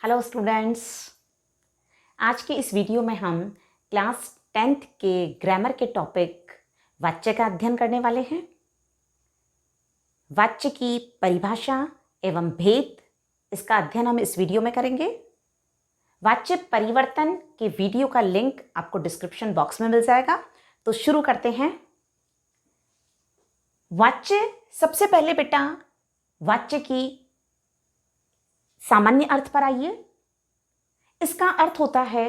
Hello students, आज की इस वीडियो में हम क्लास 10th के ग्रामर के टॉपिक वाच्य का अध्ययन करने वाले हैं। वाच्य की परिभाषा एवं भेद, इसका अध्ययन हम इस वीडियो में करेंगे। वाच्य परिवर्तन के वीडियो का लिंक आपको डिस्क्रिप्शन बॉक्स में मिल जाएगा। तो शुरू करते हैं। वाच्य, सबसे पहले बेटा वाच्य की सामान्य अर्थ पर आइए। इसका अर्थ होता है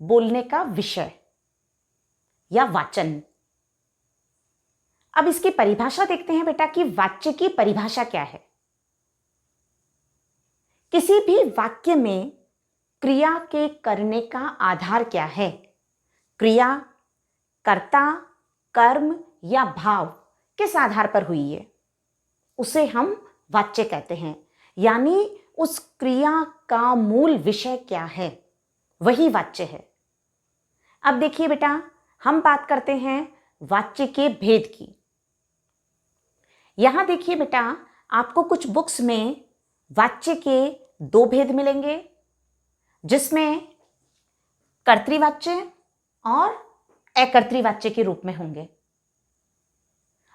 बोलने का विषय या वाचन। अब इसकी परिभाषा देखते हैं बेटा कि वाच्य की परिभाषा क्या है। किसी भी वाक्य में क्रिया के करने का आधार क्या है। क्रिया, कर्ता, कर्म या भाव किस आधार पर हुई है, उसे हम वाच्य कहते हैं। यानी उस क्रिया का मूल विषय क्या है, वही वाच्य है। अब देखिए बेटा, हम बात करते हैं वाच्य के भेद की। यहां देखिए बेटा, आपको कुछ बुक्स में वाच्य के दो भेद मिलेंगे, जिसमें कर्तृवाच्य और अकर्तृवाच्य के रूप में होंगे।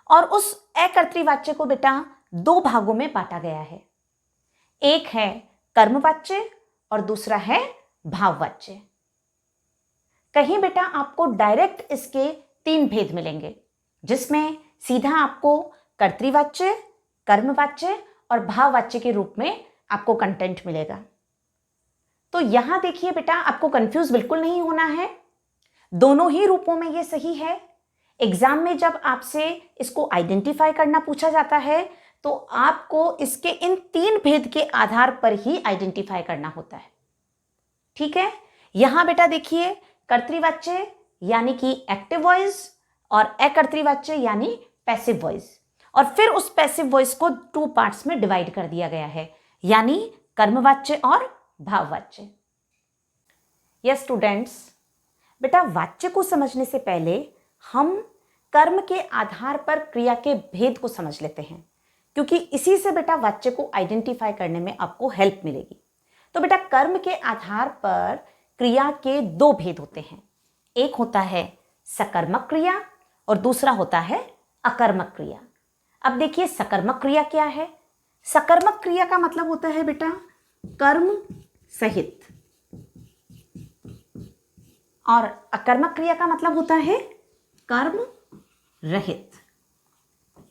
और उस अकर्तृवाच्य को बेटा दो भागों में बांटा गया है। एक है कर्मवाच्य और दूसरा है भाववाच्य। कहीं बेटा आपको डायरेक्ट इसके तीन भेद मिलेंगे, जिसमें सीधा आपको कर्तृवाच्य, कर्मवाच्य और भाववाच्य के रूप में आपको कंटेंट मिलेगा। तो यहां देखिए बेटा, आपको कंफ्यूज बिल्कुल नहीं होना है। दोनों ही रूपों में ये सही है। एग्जाम में जब आपसे इसको आइडेंटिफाई करना पूछा जाता है, तो आपको इसके इन तीन भेद के आधार पर ही आइडेंटिफाई करना होता है। ठीक है। यहां बेटा देखिए, कर्तृवाच्य यानी कि एक्टिव वॉइस और अकर्तृवाच्य यानी पैसिव वॉइस। और फिर उस पैसिव वॉइस को टू पार्ट्स में डिवाइड कर दिया गया है, यानी कर्मवाच्य और भाववाच्य। यस स्टूडेंट्स, बेटा वाच्य को समझने से पहले हम कर्म के आधार पर क्रिया के भेद को समझ लेते हैं, क्योंकि इसी से बेटा वाच्य को आइडेंटिफाई करने में आपको हेल्प मिलेगी। तो बेटा कर्म के आधार पर क्रिया के दो भेद होते हैं। एक होता है सकर्मक क्रिया और दूसरा होता है अकर्मक क्रिया। अब देखिए, सकर्मक क्रिया क्या है। सकर्मक क्रिया का मतलब होता है बेटा कर्म सहित, और अकर्मक क्रिया का मतलब होता है कर्म रहित।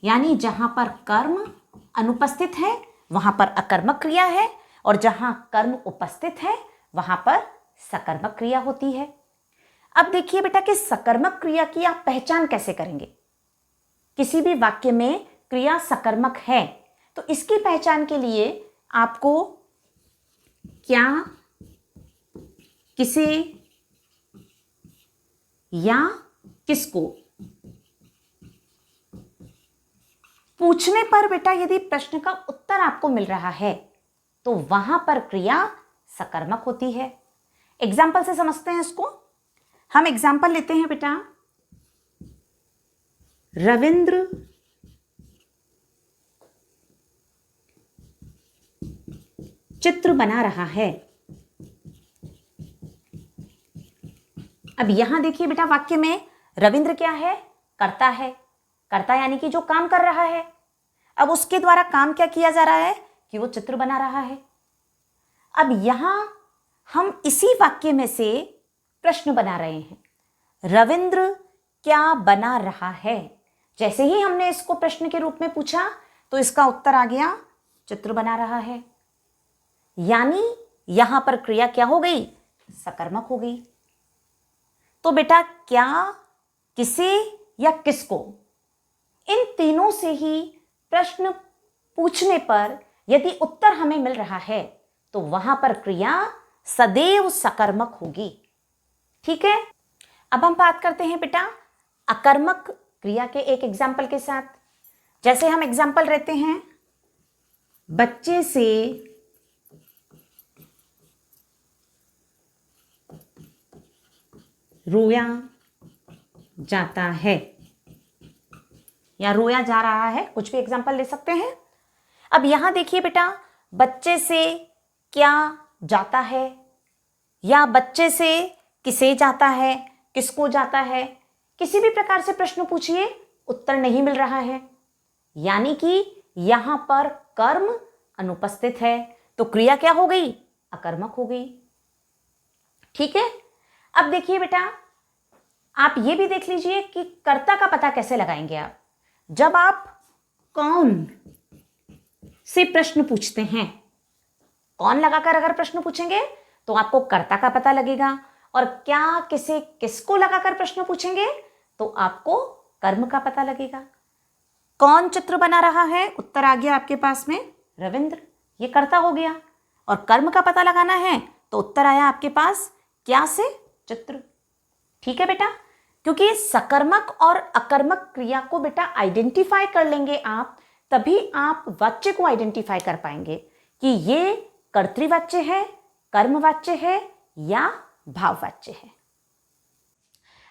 यानी जहां पर कर्म अनुपस्थित है वहां पर अकर्मक क्रिया है, और जहां कर्म उपस्थित है वहां पर सकर्मक क्रिया होती है। अब देखिए बेटा कि सकर्मक क्रिया की आप पहचान कैसे करेंगे। किसी भी वाक्य में क्रिया सकर्मक है, तो इसकी पहचान के लिए आपको क्या, किसे या किसको पूछने पर बेटा यदि प्रश्न का उत्तर आपको मिल रहा है, तो वहां पर क्रिया सकर्मक होती है। एग्जाम्पल से समझते हैं इसको। हम एग्जाम्पल लेते हैं बेटा, रविंद्र चित्र बना रहा है। अब यहां देखिए बेटा, वाक्य में रविंद्र क्या है, कर्ता है। कर्ता यानी कि जो काम कर रहा है। अब उसके द्वारा काम क्या किया जा रहा है कि वो चित्र बना रहा है। अब यहां हम इसी वाक्य में से प्रश्न बना रहे हैं, रविंद्र क्या बना रहा है। जैसे ही हमने इसको प्रश्न के रूप में पूछा, तो इसका उत्तर आ गया चित्र बना रहा है। यानी यहां पर क्रिया क्या हो गई, सकर्मक हो गई। तो बेटा क्या, किसे या किसको, इन तीनों से ही प्रश्न पूछने पर यदि उत्तर हमें मिल रहा है, तो वहां पर क्रिया सदैव सकर्मक होगी। ठीक है। अब हम बात करते हैं बेटा अकर्मक क्रिया के एक एग्जाम्पल के साथ। जैसे हम एग्जाम्पल लेते हैं, बच्चे से रोया जाता है या रोया जा रहा है, कुछ भी एग्जाम्पल ले सकते हैं। अब यहां देखिए बेटा, बच्चे से क्या जाता है, या बच्चे से किसे जाता है, किसको जाता है, किसी भी प्रकार से प्रश्न पूछिए उत्तर नहीं मिल रहा है, यानी कि यहां पर कर्म अनुपस्थित है, तो क्रिया क्या हो गई, अकर्मक हो गई। ठीक है, अब देखिए बेटा, आप ये भी देख लीजिए कि कर्ता का पता कैसे लगाएंगे आप। जब आप कौन से प्रश्न पूछते हैं, कौन लगाकर अगर प्रश्न पूछेंगे तो आपको कर्ता का पता लगेगा, और क्या किसे किसको लगाकर प्रश्न पूछेंगे तो आपको कर्म का पता लगेगा। कौन चित्र बना रहा है, उत्तर आ गया आपके पास में रविंद्र, ये कर्ता हो गया। और कर्म का पता लगाना है तो उत्तर आया आपके पास क्या से, चित्र। ठीक है बेटा, क्योंकि सकर्मक और अकर्मक क्रिया को बेटा आइडेंटिफाई कर लेंगे आप, तभी आप वाच्य को आइडेंटिफाई कर पाएंगे कि ये कर्तृवाच्य है, कर्मवाच्य है या भाववाच्य है।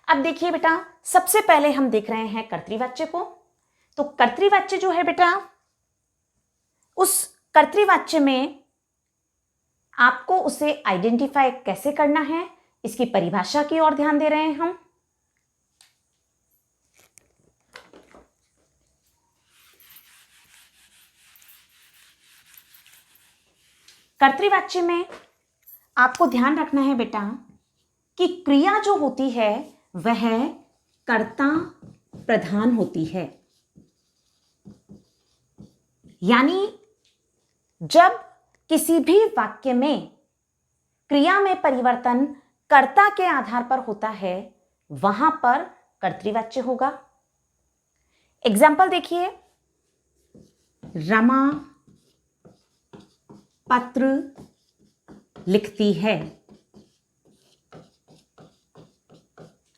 अब देखिए बेटा, सबसे पहले हम देख रहे हैं कर्तृवाच्य को। तो कर्तृवाच्य जो है बेटा, उस कर्तृवाच्य में आपको उसे आइडेंटिफाई कैसे करना है, इसकी परिभाषा की ओर ध्यान दे रहे हैं हम। कर्तृवाच्य में आपको ध्यान रखना है बेटा कि क्रिया जो होती है वह कर्ता प्रधान होती है, यानी जब किसी भी वाक्य में क्रिया में परिवर्तन कर्ता के आधार पर होता है वहां पर कर्तृवाच्य होगा। एग्जाम्पल देखिए, रमा पत्र लिखती है।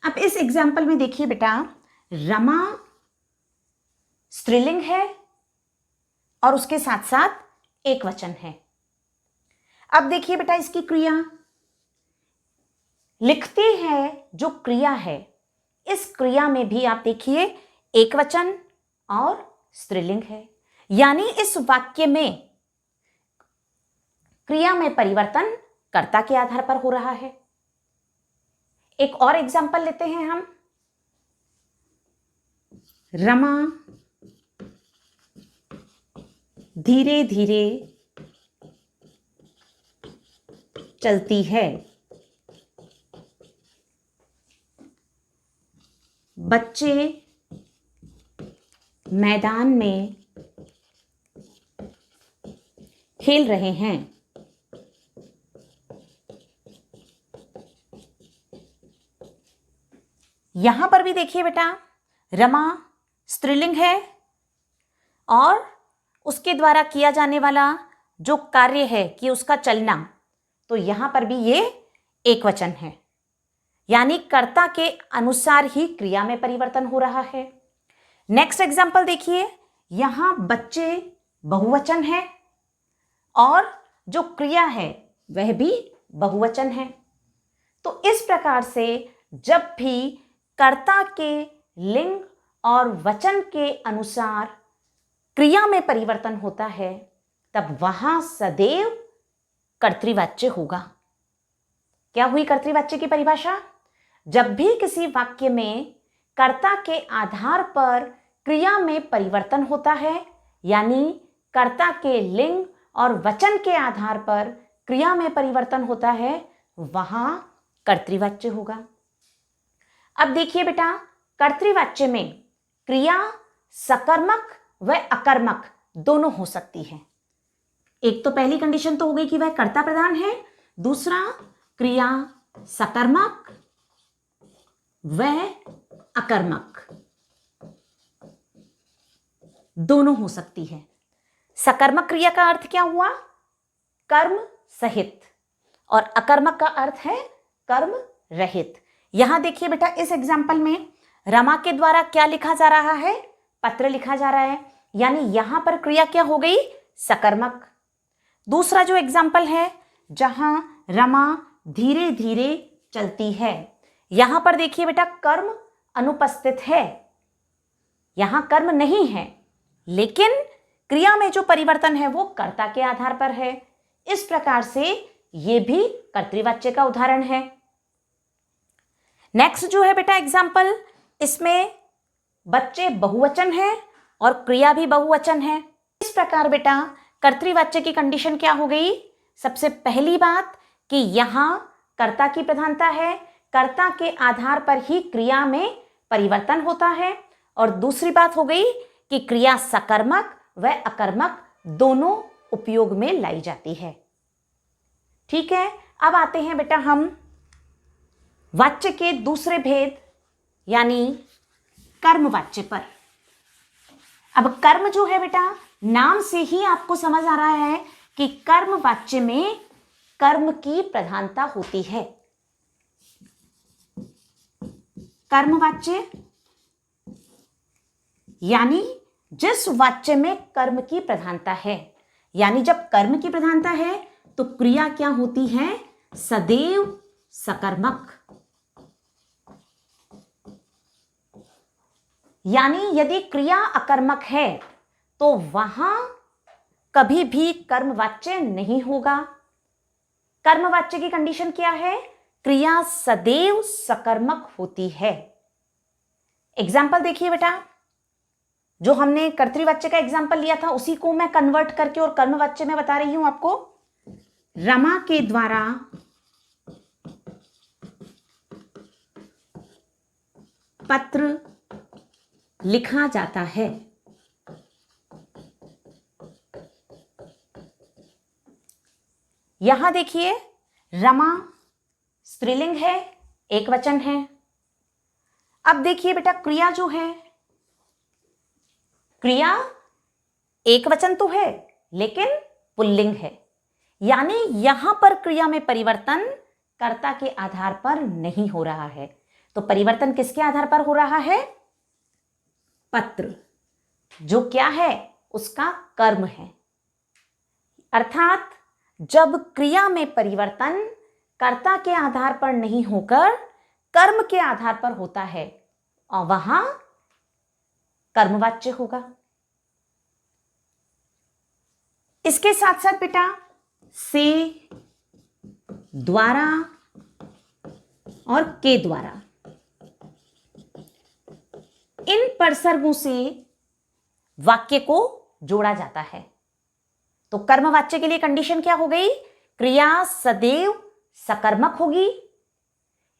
अब इस एग्जाम्पल में देखिए बेटा, रमा स्त्रीलिंग है और उसके साथ साथ एक वचन है। अब देखिए बेटा, इसकी क्रिया लिखती है, जो क्रिया है, इस क्रिया में भी आप देखिए एक वचन और स्त्रीलिंग है, यानी इस वाक्य में क्रिया में परिवर्तन कर्ता के आधार पर हो रहा है। एक और एग्जाम्पल लेते हैं हम, रमा धीरे धीरे चलती है। बच्चे मैदान में खेल रहे हैं। यहां पर भी देखिए बेटा, रमा स्त्रीलिंग है और उसके द्वारा किया जाने वाला जो कार्य है कि उसका चलना, तो यहां पर भी ये एक वचन है, यानी कर्ता के अनुसार ही क्रिया में परिवर्तन हो रहा है। नेक्स्ट एग्जाम्पल देखिए, यहां बच्चे बहुवचन है और जो क्रिया है वह भी बहुवचन है। तो इस प्रकार से जब भी कर्ता के लिंग और वचन के अनुसार क्रिया में परिवर्तन होता है तब वहां सदैव कर्तृवाच्य होगा। क्या हुई कर्तृवाच्य की परिभाषा? जब भी किसी वाक्य में कर्ता के आधार पर क्रिया में परिवर्तन होता है, यानी कर्ता के लिंग और वचन के आधार पर क्रिया में परिवर्तन होता है, वहां कर्तृवाच्य होगा। अब देखिए बेटा, कर्तृवाच्य में क्रिया सकर्मक व अकर्मक दोनों हो सकती है। एक तो पहली कंडीशन तो हो गई कि वह कर्ता प्रधान है, दूसरा क्रिया सकर्मक व अकर्मक दोनों हो सकती है। सकर्मक क्रिया का अर्थ क्या हुआ? कर्म सहित, और अकर्मक का अर्थ है कर्म रहित। यहां देखिए बेटा, इस एग्जाम्पल में रमा के द्वारा क्या लिखा जा रहा है? पत्र लिखा जा रहा है, यानी यहां पर क्रिया क्या हो गई? सकर्मक। दूसरा जो एग्जाम्पल है, जहां रमा धीरे धीरे चलती है, यहां पर देखिए बेटा कर्म अनुपस्थित है, यहां कर्म नहीं है, लेकिन क्रिया में जो परिवर्तन है वो कर्ता के आधार पर है। इस प्रकार से ये भी कर्तृवाच्य का उदाहरण है। नेक्स्ट जो है बेटा एग्जाम्पल, इसमें बच्चे बहुवचन है और क्रिया भी बहुवचन है। इस प्रकार बेटा कर्तृवाच्य की कंडीशन क्या हो गई? सबसे पहली बात कि यहां कर्ता की प्रधानता है, कर्ता के आधार पर ही क्रिया में परिवर्तन होता है। और दूसरी बात हो गई कि क्रिया सकर्मक व अकर्मक दोनों उपयोग में लाई जाती है। ठीक है, अब आते हैं बेटा हम वाच्य के दूसरे भेद यानी कर्म वाच्य पर। अब कर्म जो है बेटा, नाम से ही आपको समझ आ रहा है कि कर्म वाच्य में कर्म की प्रधानता होती है। कर्म वाच्य यानी जिस वाच्य में कर्म की प्रधानता है, यानी जब कर्म की प्रधानता है तो क्रिया क्या होती है? सदैव सकर्मक। यानी यदि क्रिया अकर्मक है तो वहां कभी भी कर्मवाच्य नहीं होगा। कर्मवाच्य की कंडीशन क्या है? क्रिया सदैव सकर्मक होती है। एग्जाम्पल देखिए बेटा, जो हमने कर्तृवाच्य का एग्जाम्पल लिया था उसी को मैं कन्वर्ट करके और कर्मवाच्य में बता रही हूं आपको। रमा के द्वारा पत्र लिखा जाता है। यहां देखिए, रमा स्त्रीलिंग है, एक वचन है। अब देखिए बेटा, क्रिया जो है, क्रिया एक वचन तो है लेकिन पुल्लिंग है, यानी यहां पर क्रिया में परिवर्तन कर्ता के आधार पर नहीं हो रहा है। तो परिवर्तन किसके आधार पर हो रहा है? पत्र, जो क्या है? उसका कर्म है। अर्थात जब क्रिया में परिवर्तन कर्ता के आधार पर नहीं होकर कर्म के आधार पर होता है और वहां कर्मवाच्य होगा। इसके साथ साथ बेटा से, द्वारा और के द्वारा, इन परसर्गों से वाक्य को जोड़ा जाता है। तो कर्मवाच्य के लिए कंडीशन क्या हो गई? क्रिया सदैव सकर्मक होगी।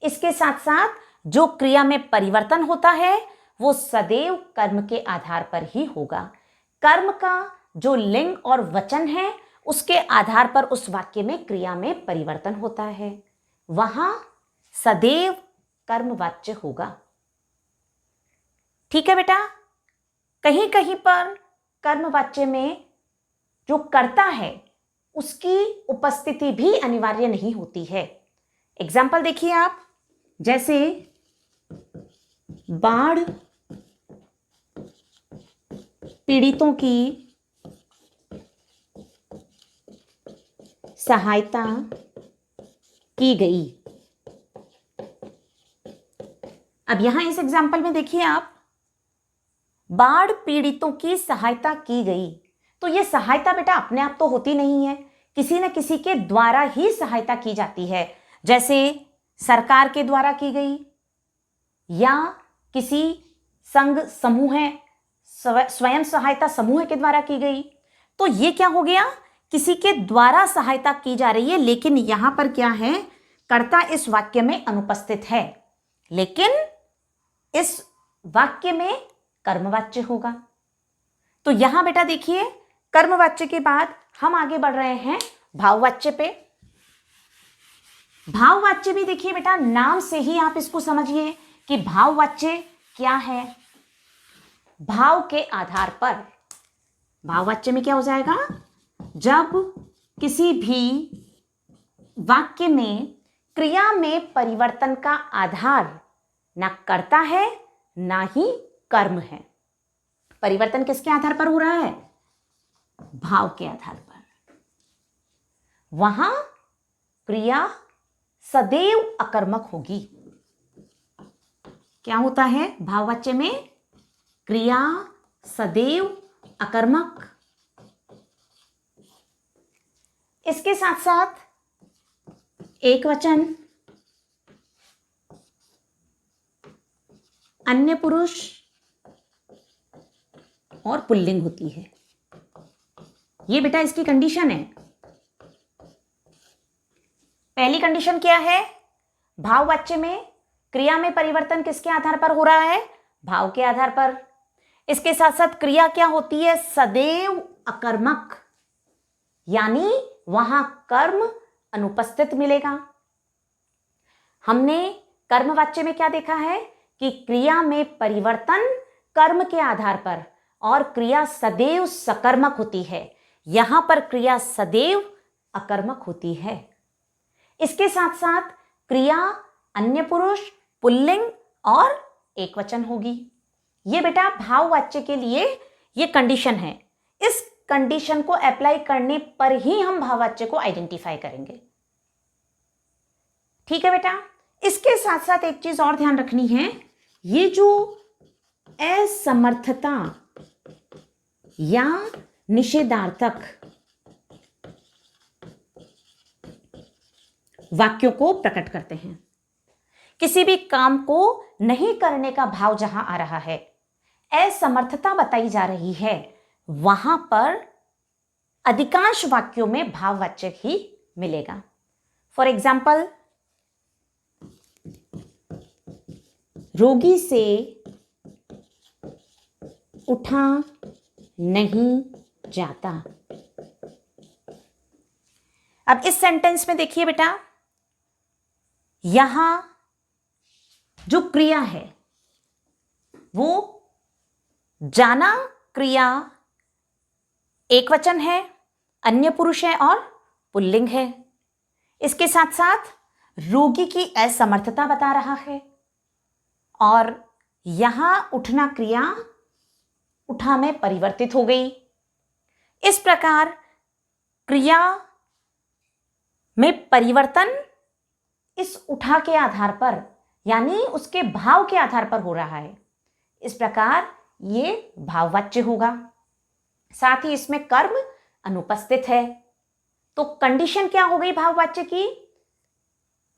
इसके साथ साथ जो क्रिया में परिवर्तन होता है वो सदैव कर्म के आधार पर ही होगा। कर्म का जो लिंग और वचन है उसके आधार पर उस वाक्य में क्रिया में परिवर्तन होता है, वहां सदैव कर्मवाच्य होगा। ठीक है बेटा, कहीं कहीं पर कर्मवाच्य में जो कर्ता है उसकी उपस्थिति भी अनिवार्य नहीं होती है। एग्जाम्पल देखिए आप, जैसे बाढ़ पीड़ितों की सहायता की गई। अब यहां इस एग्जाम्पल में देखिए आप, बाढ़ पीड़ितों की सहायता की गई। तो यह सहायता बेटा अपने आप तो होती नहीं है, किसी न किसी के द्वारा ही सहायता की जाती है। जैसे सरकार के द्वारा की गई या किसी संघ समूह है, स्वयं सहायता समूह के द्वारा की गई। तो ये क्या हो गया? किसी के द्वारा सहायता की जा रही है, लेकिन यहां पर क्या है? कर्ता इस वाक्य में अनुपस्थित है, लेकिन इस वाक्य में कर्मवाच्य होगा। तो यहां बेटा देखिए, कर्मवाच्य के बाद हम आगे बढ़ रहे हैं भाववाच्य पे। भाववाच्य भी देखिए बेटा, नाम से ही आप इसको समझिए कि भाववाच्य क्या है। भाव के आधार पर भाववाच्य में क्या हो जाएगा? जब किसी भी वाक्य में क्रिया में परिवर्तन का आधार ना कर्ता है ना ही कर्म है। परिवर्तन किसके आधार पर हो रहा है? भाव के आधार पर। वहां क्रिया सदैव अकर्मक होगी। क्या होता है भाववाच्य में? क्रिया सदैव अकर्मक। इसके साथ साथ एक वचन, अन्य पुरुष और पुल्लिंग होती है। ये बेटा इसकी कंडीशन है। पहली कंडीशन क्या है? भाववाच्य में क्रिया में परिवर्तन किसके आधार पर हो रहा है? भाव के आधार पर। इसके साथ साथ क्रिया क्या होती है? सदैव अकर्मक, यानी वहां कर्म अनुपस्थित मिलेगा। हमने कर्मवाच्य में क्या देखा है कि क्रिया में परिवर्तन कर्म के आधार पर और क्रिया सदैव सकर्मक होती है। यहां पर क्रिया सदैव अकर्मक होती है। इसके साथ साथ क्रिया अन्य पुरुष, पुल्लिंग और एकवचन होगी। ये बेटा भाववाच्य के लिए ये कंडीशन है। इस कंडीशन को अप्लाई करने पर ही हम भाववाच्य को आइडेंटिफाई करेंगे। ठीक है बेटा। इसके साथ साथ एक चीज और ध्यान रखनी है, ये जो असमर्थता या निषेधार्थक वाक्यों को प्रकट करते हैं। किसी भी काम को नहीं करने का भाव जहां आ रहा है, असमर्थता बताई जा रही है, वहां पर अधिकांश वाक्यों में भाववाच्य ही मिलेगा। फॉर एग्जाम्पल, रोगी से उठा नहीं जाता। अब इस सेंटेंस में देखिए बेटा, यहां जो क्रिया है वो जाना क्रिया एकवचन है, अन्य पुरुष है और पुल्लिंग है। इसके साथ साथ रोगी की असमर्थता बता रहा है और यहां उठना क्रिया उठा में परिवर्तित हो गई। इस प्रकार क्रिया में परिवर्तन इस उठा के आधार पर, यानी उसके भाव के आधार पर हो रहा है। इस प्रकार ये भाववाच्य होगा। साथ ही इसमें कर्म अनुपस्थित है। तो कंडीशन क्या हो गई भाववाच्य की?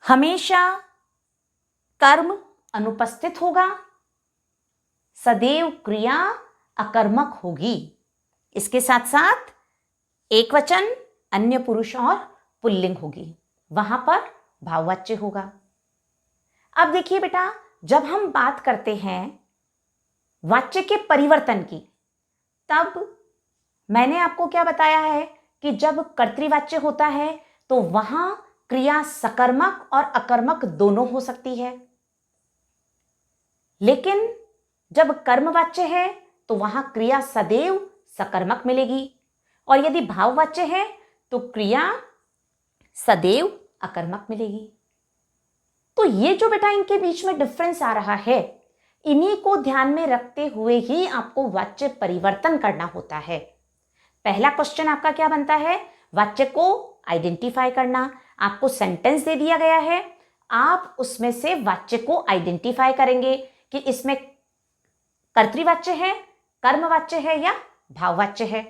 हमेशा कर्म अनुपस्थित होगा, सदैव क्रिया अकर्मक होगी। इसके साथ साथ एकवचन, अन्य पुरुष और पुल्लिंग होगी, वहां पर भाववाच्य होगा। अब देखिए बेटा, जब हम बात करते हैं वाच्य के परिवर्तन की, तब मैंने आपको क्या बताया है कि जब कर्तृवाच्य होता है तो वहां क्रिया सकर्मक और अकर्मक दोनों हो सकती है, लेकिन जब कर्मवाच्य है तो वहां क्रिया सदैव सकर्मक मिलेगी, और यदि भाववाच्य है तो क्रिया सदैव अकर्मक मिलेगी। तो ये जो बेटा इनके बीच में डिफरेंस आ रहा है, इन्हीं को ध्यान में रखते हुए ही आपको वाच्य परिवर्तन करना होता है। पहला क्वेश्चन आपका क्या बनता है? वाच्य को आइडेंटिफाई करना। आपको सेंटेंस दे दिया गया है, आप उसमें से वाच्य को आइडेंटिफाई करेंगे कि इसमें कर्तृवाच्य है, कर्मवाच्य है या भाववाच्य है।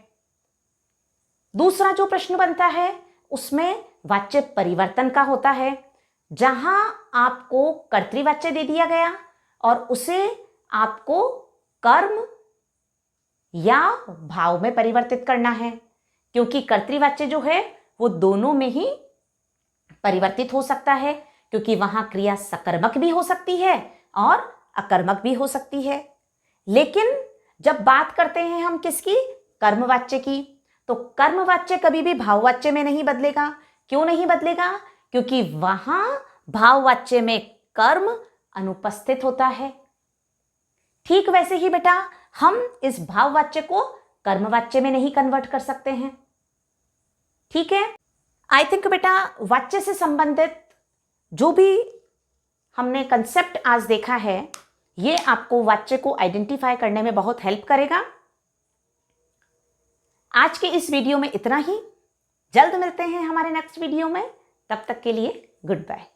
दूसरा जो प्रश्न बनता है उसमें वाच्य परिवर्तन का होता है, जहां आपको कर्तृवाच्य दे दिया गया और उसे आपको कर्म या भाव में परिवर्तित करना है, क्योंकि कर्तृवाच्य जो है वो दोनों में ही परिवर्तित हो सकता है, क्योंकि वहां क्रिया सकर्मक भी हो सकती है और अकर्मक भी हो सकती है। लेकिन जब बात करते हैं हम किसकी? कर्मवाच्य की, तो कर्मवाच्य कभी भी भाववाच्य में नहीं बदलेगा। क्यों नहीं बदलेगा? क्योंकि वहां भाववाच्य में कर्म अनुपस्थित होता है। ठीक वैसे ही बेटा हम इस भाववाच्य को कर्मवाच्य में नहीं कन्वर्ट कर सकते हैं। ठीक है, आई थिंक बेटा वाच्य से संबंधित जो भी हमने कंसेप्ट आज देखा है, ये आपको वाच्य को आइडेंटिफाई करने में बहुत हेल्प करेगा। आज के इस वीडियो में इतना ही। जल्द मिलते हैं हमारे नेक्स्ट वीडियो में। तब तक के लिए गुड बाय।